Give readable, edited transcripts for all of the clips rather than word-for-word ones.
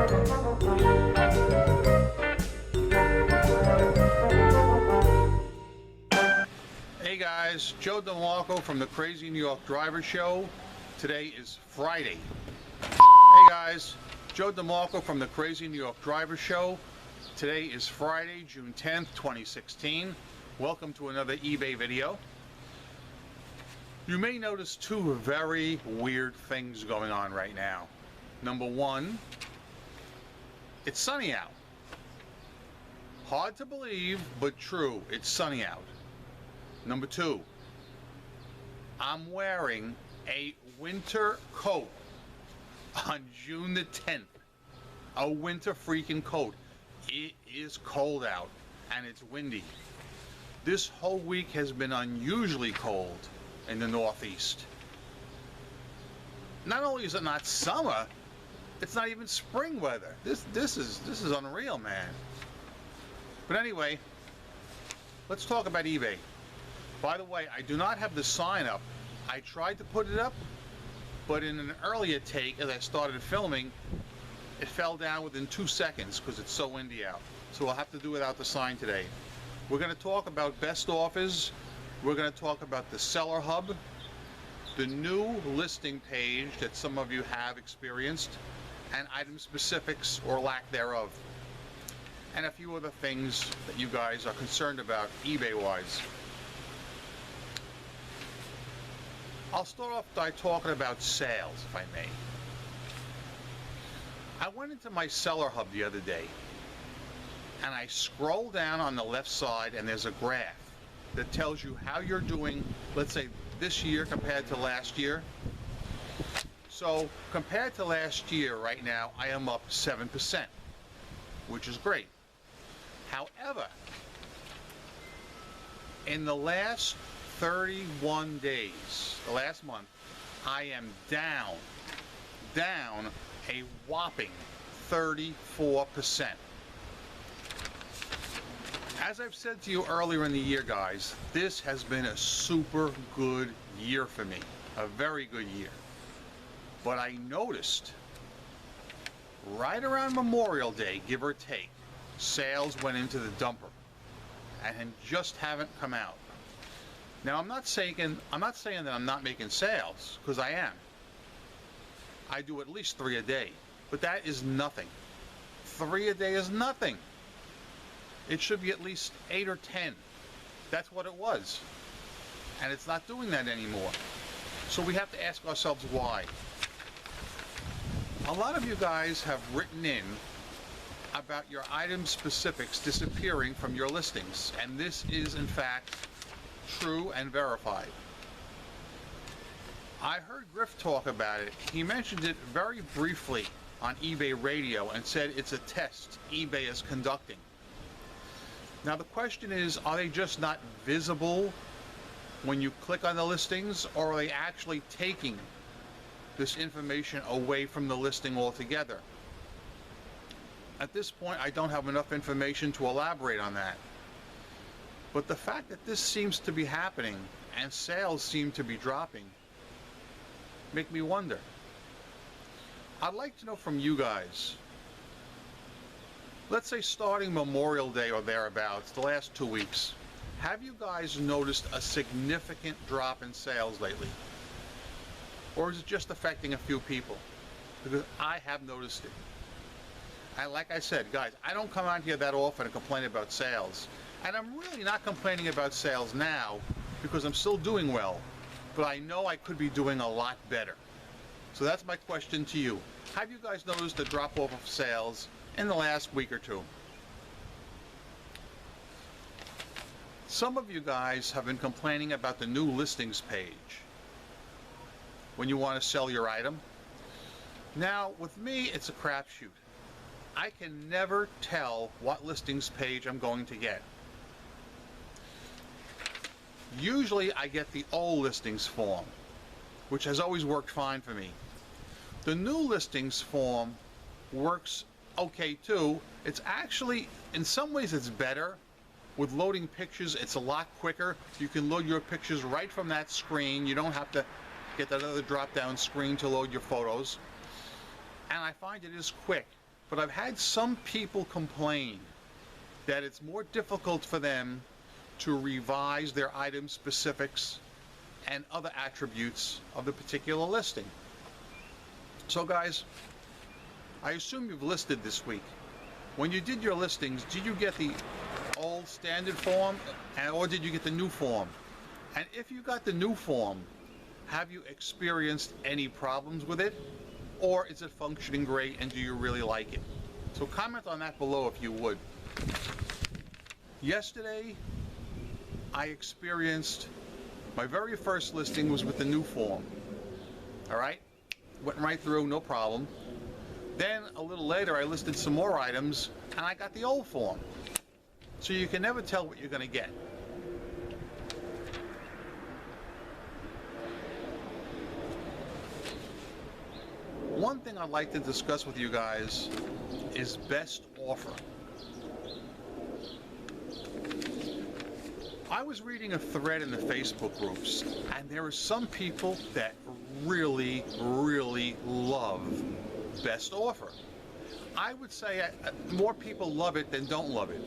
Hey guys, Joe DeMarco from the Crazy New York Driver Show. Today is Friday. Hey guys, Joe DeMarco from the Crazy New York Driver Show. Today is Friday, June 10th, 2016. Welcome to another eBay video. You may notice two very weird things going on right now. Number one, it's sunny out. Hard to believe, but true, it's sunny out. Number two, I'm wearing a winter coat on June the 10th. A winter freaking coat. It is cold out and it's windy. This whole week has been unusually cold in the Northeast. Not only is it not summer, it's not even spring weather. This is unreal, man. But anyway, let's talk about eBay. By the way, I do not have the sign up. I tried to put it up, but in an earlier take, as I started filming, it fell down within 2 seconds because it's so windy out. So I'll have to do without the sign today. We're going to talk about best offers. We're going to talk about the seller hub, the new listing page that some of you have experienced, and item specifics or lack thereof, and a few other things that you guys are concerned about eBay-wise. I'll start off by talking about sales, if I may. I went into my seller hub the other day, and I scroll down on the left side, and there's a graph that tells you how you're doing, let's say, this year compared to last year. So, compared to last year, right now, I am up 7%, which is great. However, in the last 31 days, the last month, I am down a whopping 34%. As I've said to you earlier in the year, guys, this has been a super good year for me, a very good year. But I noticed right around Memorial Day, give or take, sales went into the dumper and just haven't come out. Now, I'm not saying that I'm not making sales, because I am. I do at least 3 a day, but that is nothing. 3 a day is nothing. It should be at least 8 or 10. That's what it was. And it's not doing that anymore. So we have to ask ourselves why. A lot of you guys have written in about your item specifics disappearing from your listings, and this is in fact true and verified. I heard Griff talk about it. He mentioned it very briefly on eBay Radio and said it's a test eBay is conducting. Now the question is, are they just not visible when you click on the listings, or are they actually taking this information away from the listing altogether? At this point, I don't have enough information to elaborate on that. But the fact that this seems to be happening and sales seem to be dropping make me wonder. I'd like to know from you guys, let's say starting Memorial Day or thereabouts, the last 2 weeks, have you guys noticed a significant drop in sales lately? Or is it just affecting a few people? Because I have noticed it. And like I said, guys, I don't come out here that often and complain about sales. And I'm really not complaining about sales now because I'm still doing well. But I know I could be doing a lot better. So that's my question to you. Have you guys noticed a drop-off of sales in the last week or two? Some of you guys have been complaining about the new listings page when you want to sell your item. Now, with me, it's a crapshoot. I can never tell what listings page I'm going to get. Usually I get the old listings form, which has always worked fine for me. The new listings form works okay too. It's actually, in some ways it's better. With loading pictures, it's a lot quicker. You can load your pictures right from that screen. You don't have to get that other drop-down screen to load your photos. And I find it is quick. but I've had some people complain that it's more difficult for them to revise their item specifics and other attributes of the particular listing. So guys, I assume you've listed this week. When you did your listings, did you get the old standard form or did you get the new form? And if you got the new form, have you experienced any problems with it? Or is it functioning great and do you really like it? So comment on that below if you would. Yesterday, I experienced my very first listing was with the new form. All right, went right through, no problem. Then a little later, I listed some more items and I got the old form. So you can never tell what you're going to get. One thing I'd like to discuss with you guys is best offer. I was reading a thread in the Facebook groups, and there are some people that really, really love best offer. I would say more people love it than don't love it.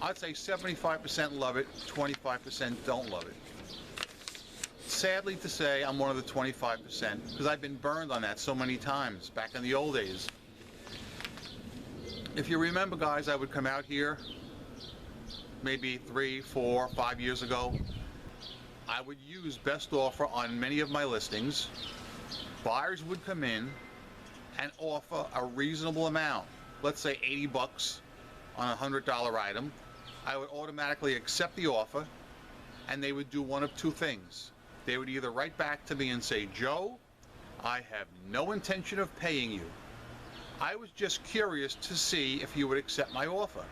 I'd say 75% love it, 25% don't love it. Sadly to say, I'm one of the 25% because I've been burned on that so many times back in the old days. If you remember, guys, I would come out here maybe 3, 4, 5 years ago. I would use best offer on many of my listings. Buyers would come in and offer a reasonable amount, let's say 80 bucks on a $100 item. I would automatically accept the offer, and they would do one of two things. They would either write back to me and say, Joe, I have no intention of paying you. I was just curious to see if you would accept my offer.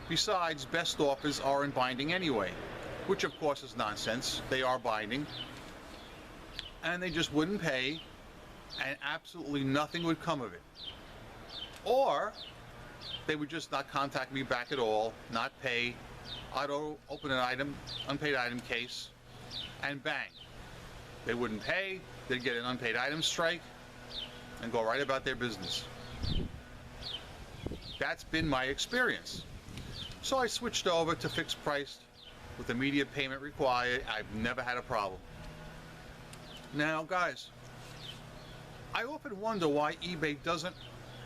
Besides, best offers aren't binding anyway, which of course is nonsense. They are binding. And they just wouldn't pay, and absolutely nothing would come of it. Or they would just not contact me back at all, not pay. I'd open an item, unpaid item case, and bang. They wouldn't pay, they'd get an unpaid item strike, and go right about their business. That's been my experience. So I switched over to fixed price with immediate payment required. I've never had a problem. Now, guys, I often wonder why eBay doesn't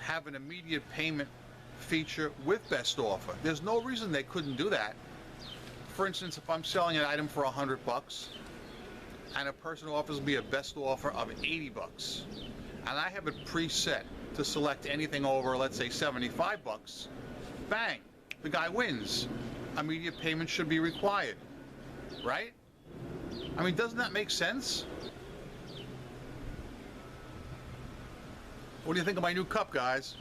have an immediate payment feature with best offer. There's no reason they couldn't do that. For instance, if I'm selling an item for 100 bucks and a person offers me a best offer of 80 bucks and I have it preset to select anything over, let's say 75 bucks, bang, the guy wins. Immediate payment should be required, right? I mean, doesn't that make sense? What do you think of my new cup, guys?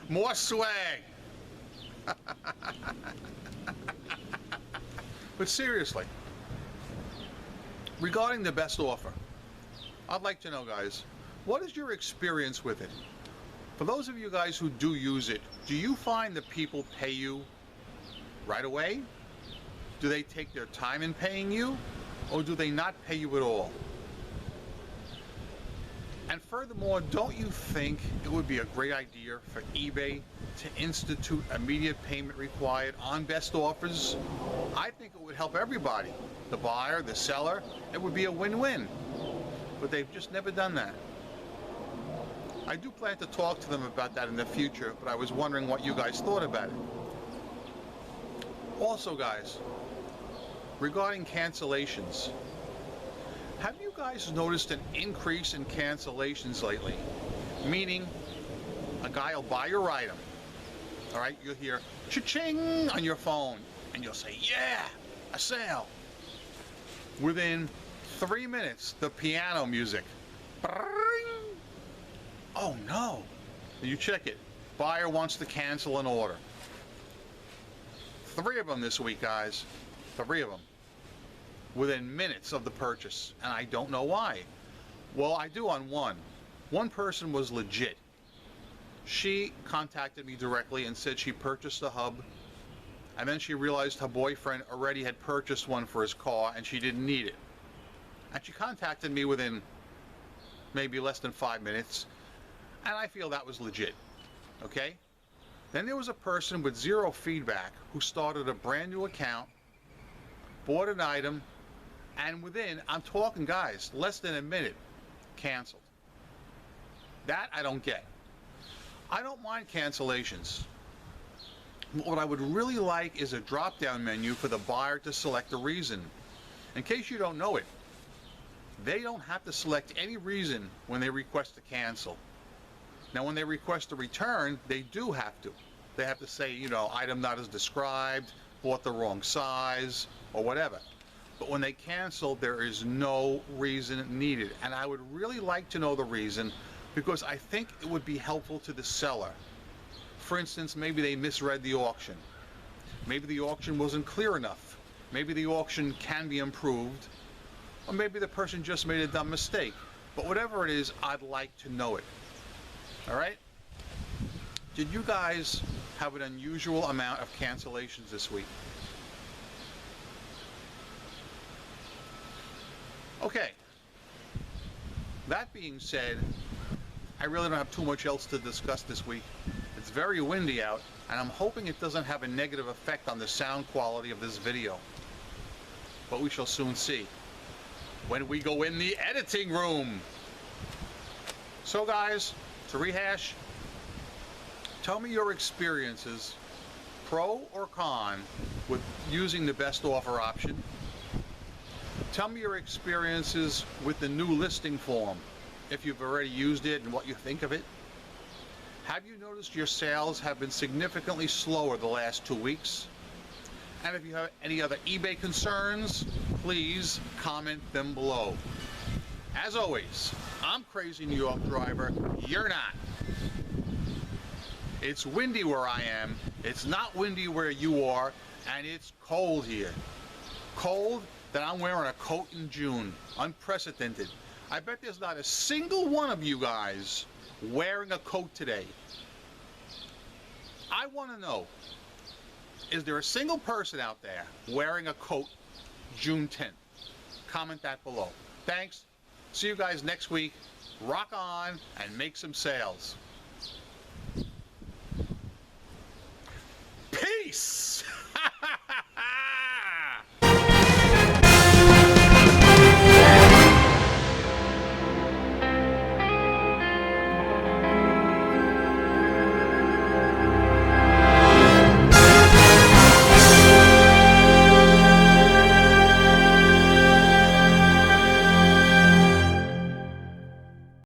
More swag. But seriously, regarding the best offer, I'd like to know, guys, what is your experience with it? For those of you guys who do use it, do you find that people pay you right away? Do they take their time in paying you, or do they not pay you at all? And furthermore, don't you think it would be a great idea for eBay to institute immediate payment required on best offers? I think it would help everybody, the buyer, the seller. It would be a win-win. But they've just never done that. I do plan to talk to them about that in the future, but I was wondering what you guys thought about it. Also, guys, regarding cancellations, have you guys noticed an increase in cancellations lately? Meaning, a guy will buy your item, all right? You'll hear cha-ching on your phone, and you'll say, yeah, a sale. Within 3 minutes, the piano music. Oh no. You check it. Buyer wants to cancel an order. 3 of them this week, guys. 3 of them. Within minutes of the purchase, and I don't know why. Well, I do on one. One person was legit. She contacted me directly and said she purchased the hub, and then she realized her boyfriend already had purchased one for his car and she didn't need it. And she contacted me within maybe less than 5 minutes, And I feel that was legit, okay? Then there was a person with zero feedback who started a brand new account, bought an item, and within, I'm talking guys, less than a minute, canceled. That I don't get. I don't mind cancellations. What I would really like is a drop-down menu for the buyer to select a reason. In case you don't know it, they don't have to select any reason when they request to cancel. Now when they request a return, they do have to. They have to say, you know, item not as described, bought the wrong size, or whatever. But when they cancel, there is no reason needed. And I would really like to know the reason, because I think it would be helpful to the seller. For instance, maybe they misread the auction. Maybe the auction wasn't clear enough. Maybe the auction can be improved. Or maybe the person just made a dumb mistake. But whatever it is, I'd like to know it. All right? Did you guys have an unusual amount of cancellations this week? Okay. That being said, I really don't have too much else to discuss this week. It's very windy out, and I'm hoping it doesn't have a negative effect on the sound quality of this video. But we shall soon see when we go in the editing room. So guys, to rehash, tell me your experiences, pro or con, with using the best offer option. Tell me your experiences with the new listing form, if you've already used it and what you think of it. Have you noticed your sales have been significantly slower the last 2 weeks? And if you have any other eBay concerns, please comment them below. As always, I'm Crazy New York Driver, you're not. It's windy where I am, it's not windy where you are, and it's cold here. Cold that I'm wearing a coat in June. Unprecedented. I bet there's not a single one of you guys wearing a coat today. I want to know, is there a single person out there wearing a coat June 10th? Comment that below. Thanks. See you guys next week. Rock on and make some sales. Peace!